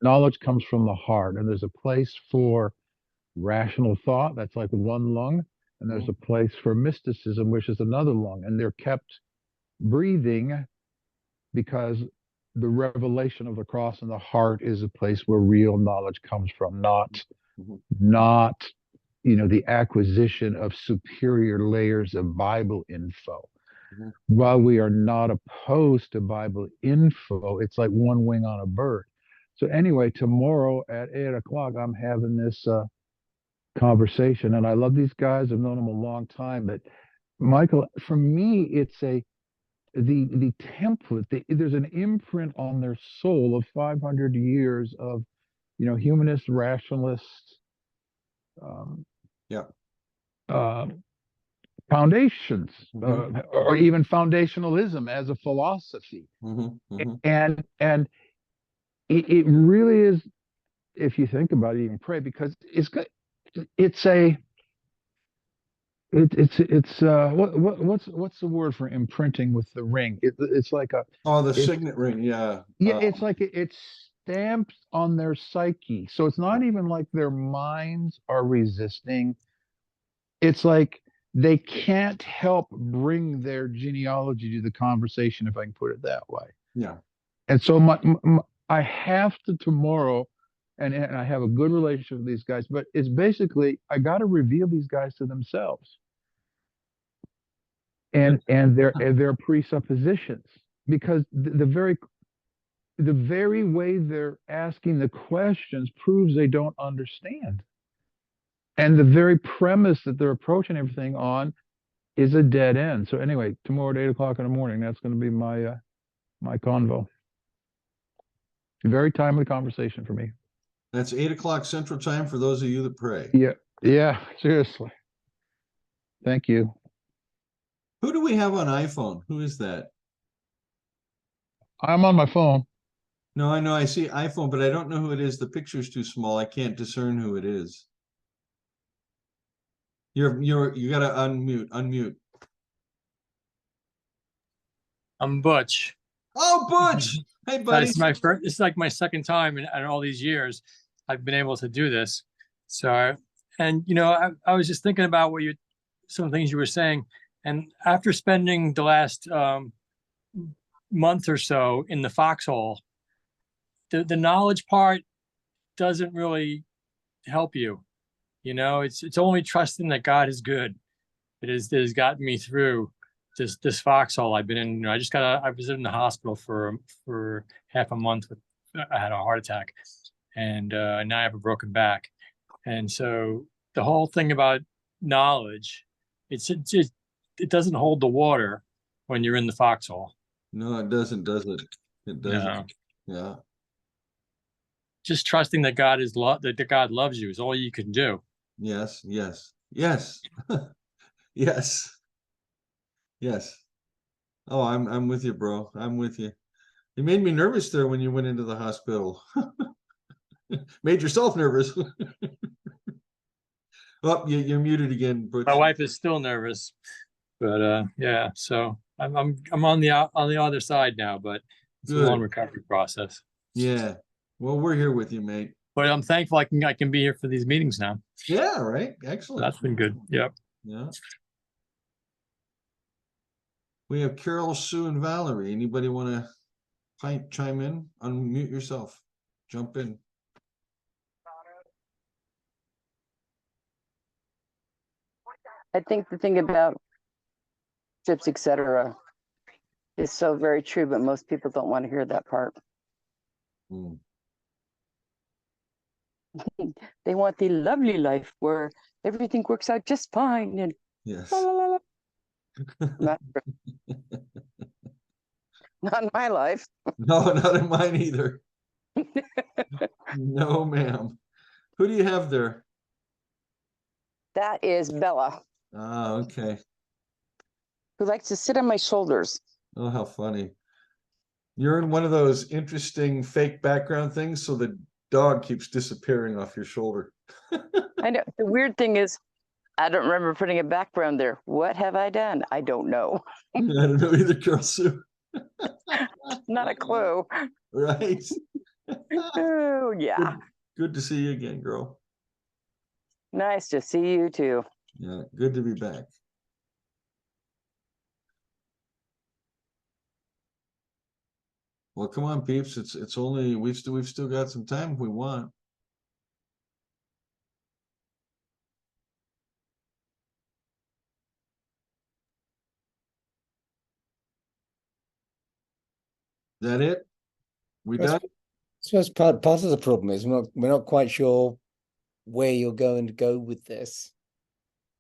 knowledge comes from the heart, and there's a place for rational thought, that's like one lung, and there's a place for mysticism, which is another lung, and they're kept breathing because the revelation of the cross and the heart is a place where real knowledge comes from, not Mhm. the acquisition of superior layers of Bible info. Mhm. While we are not opposed to Bible info, it's like one wing on a bird. So anyway, tomorrow at 8 o'clock, I'm having this conversation, and I love these guys. I've known them a long time, but Michael, for me, it's the template. There's an imprint on their soul of 500 years of humanist, rationalist, um, Yeah. foundations, Mhm. or even foundationalism as a philosophy. Mhm. Mhm. And it really is, if you think about it, even pray, because it's a what's the word for imprinting with the ring? It's like Oh, the it's signet ring. Yeah. yeah, it's like it's stamped on their psyche. So it's not Yeah. even like their minds are resisting. It's like they can't help bring their genealogy to the conversation, if I can put it that way. Yeah. And so I have to tomorrow, and I have a good relationship with these guys, but it's basically I got to reveal these guys to themselves Yeah. and their presuppositions, because the very way they're asking the questions proves they don't understand. And the very premise that they're approaching everything on is a dead end. So anyway, tomorrow at 8 o'clock in the morning, that's going to be my convo. Very timely conversation for me. That's 8 o'clock Central Time for those of you that pray. Yeah, yeah, seriously. Thank you. Who do we have on iPhone? Who is that? I'm on my phone. No, I know I see iPhone, but I don't know who it is. The picture's too small. I can't discern who it is. You gotta unmute. I'm Butch. Oh, Butch. Hey, buddy. It's my first. It's like my second time in all these years I've been able to do this. So, and I was just thinking about some of the things you were saying, and after spending the last month or so in the foxhole, the knowledge part doesn't really help you. It's only trusting that God is good that has gotten me through this foxhole I've been in. I was in the hospital for half a month I had a heart attack, and now I have a broken back. And so the whole thing about knowledge, it doesn't hold the water when you're in the foxhole. No, it doesn't, does it? It doesn't. Yeah. Just trusting that that God loves you is all you can do. Yes. Yes. Yes. Yes. Yes. Oh, I'm with you, bro. I'm with you. You made me nervous there when you went into the hospital. Made yourself nervous. Oh, you're muted again, Butch. My wife is still nervous, but yeah. So I'm on the other side now, but it's a long Good. recovery process. Yeah. Well, we're here with you, mate. But I'm thankful I can be here for these meetings now. Yeah, right. So Excellent. that's been good. Yep. Yeah. We have Carol, Sue, and Valerie. Anybody want to chime in? Unmute yourself. Jump in. I think the thing about chips, etc., is so very true, but most people don't want to hear that part. Mm. They want the lovely life where everything works out just fine and Yes. la, la, la, la. Not, not in my life. No, not in mine either. No, ma'am. Who do you have there? That is Bella, Ah, okay. who likes to sit on my shoulders. Oh, how funny. You're in one of those interesting fake background things, so the dog keeps disappearing off your shoulder. I know. The weird thing is, I don't remember putting a background there. What have I done? I don't know. I don't know either, Carol Sue. Not a clue. Right. Oh, yeah. Good to see you again, girl. Nice to see you too. Yeah, good to be back. Well, come on, peeps. It's only we've still got some time if we want. Is that it? We That's- done? I suppose part of the problem is we're not quite sure where you're going to go with this.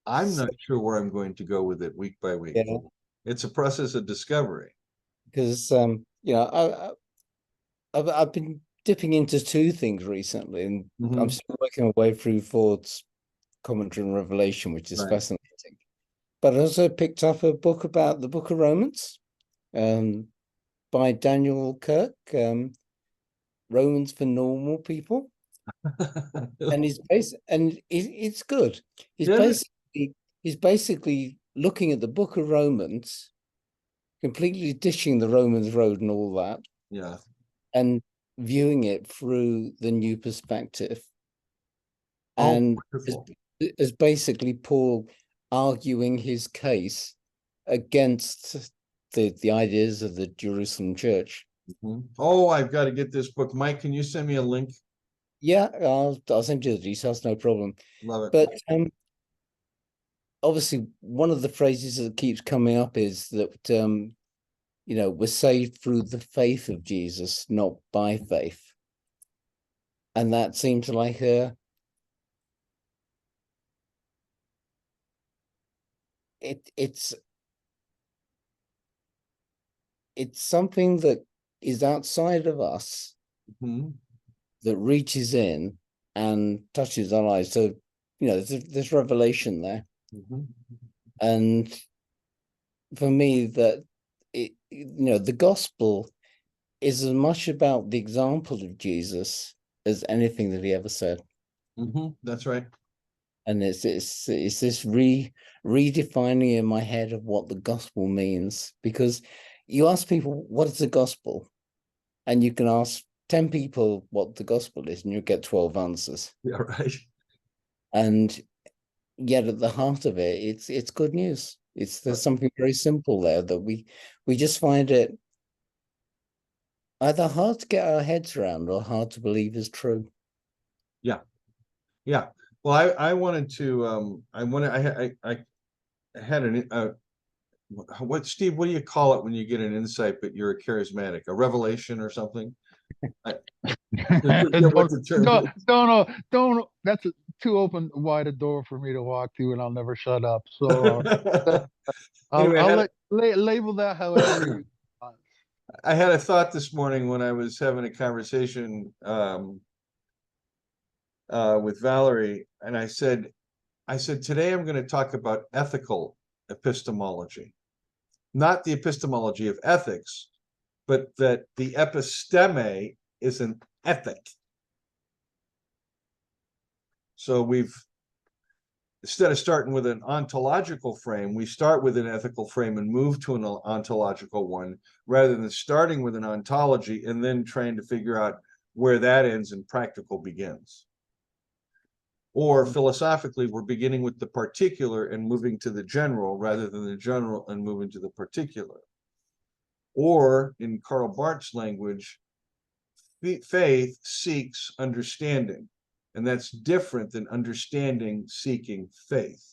I'm not sure where I'm going to go with it week by week. Yeah. It's a process of discovery. Because I've been dipping into two things recently, and I'm Mhm. still working my way through Ford's commentary on Revelation, which is Right. fascinating. But I also picked up a book about the Book of Romans, by Daniel Kirk, Romans for Normal People, and it's good. He's Is it? basically he's basically looking at the Book of Romans, completely ditching the Romans road and all that, Yeah. and viewing it through the new perspective. Oh, And wonderful. as basically Paul arguing his case against the ideas of the Jerusalem church. Mhm. Oh, I've got to get this book. Mike, can you send me a link? Yeah, I'll send you the details, no problem. Love it. But obviously one of the phrases that keeps coming up is that we're saved through the faith of Jesus, not by faith. And that seems like it's something that is outside of us, Mhm. that reaches in and touches our lives. So, there's revelation there. Mhm. And for me, that the gospel is as much about the example of Jesus as anything that he ever said. Mhm. That's right. And it's this redefining in my head of what the gospel means. Because you ask people, what is the gospel? And you can ask 10 people what the gospel is, and you get 12 answers. Yeah, right. And yet at the heart of it, it's good news. There's something very simple there that we just find it either hard to get our heads around or hard to believe is true. Yeah. Yeah. Well, I wanted to I had an what Steve, what do you call it when you get an insight but you're a charismatic, a revelation or something? I forget what the term is. Don't. That's too wide a door for me to walk through, and I'll never shut up. So Anyway, I'll label that however you want. I had a thought this morning when I was having a conversation with Valerie, and I said, today I'm going to talk about ethical epistemology, not the epistemology of ethics, but that the episteme is an ethic. So instead of starting with an ontological frame, we start with an ethical frame and move to an ontological one, rather than starting with an ontology and then trying to figure out where that ends and practical begins. Or philosophically, we're beginning with the particular and moving to the general, rather than the general and moving to the particular. Or in Karl Barth's language, faith seeks understanding, and that's different than understanding seeking faith.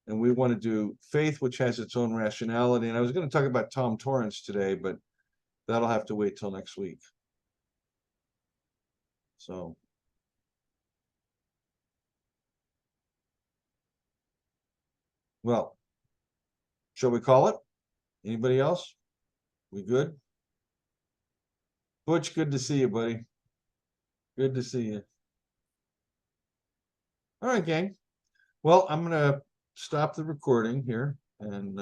And we want to do faith, which has its own rationality. And I was going to talk about Tom Torrance today, but that'll have to wait till next week. So. Well, shall we call it? Anybody else? We good? Butch, good to see you, buddy. Good to see you. All right, gang. Well, I'm going to stop the recording here and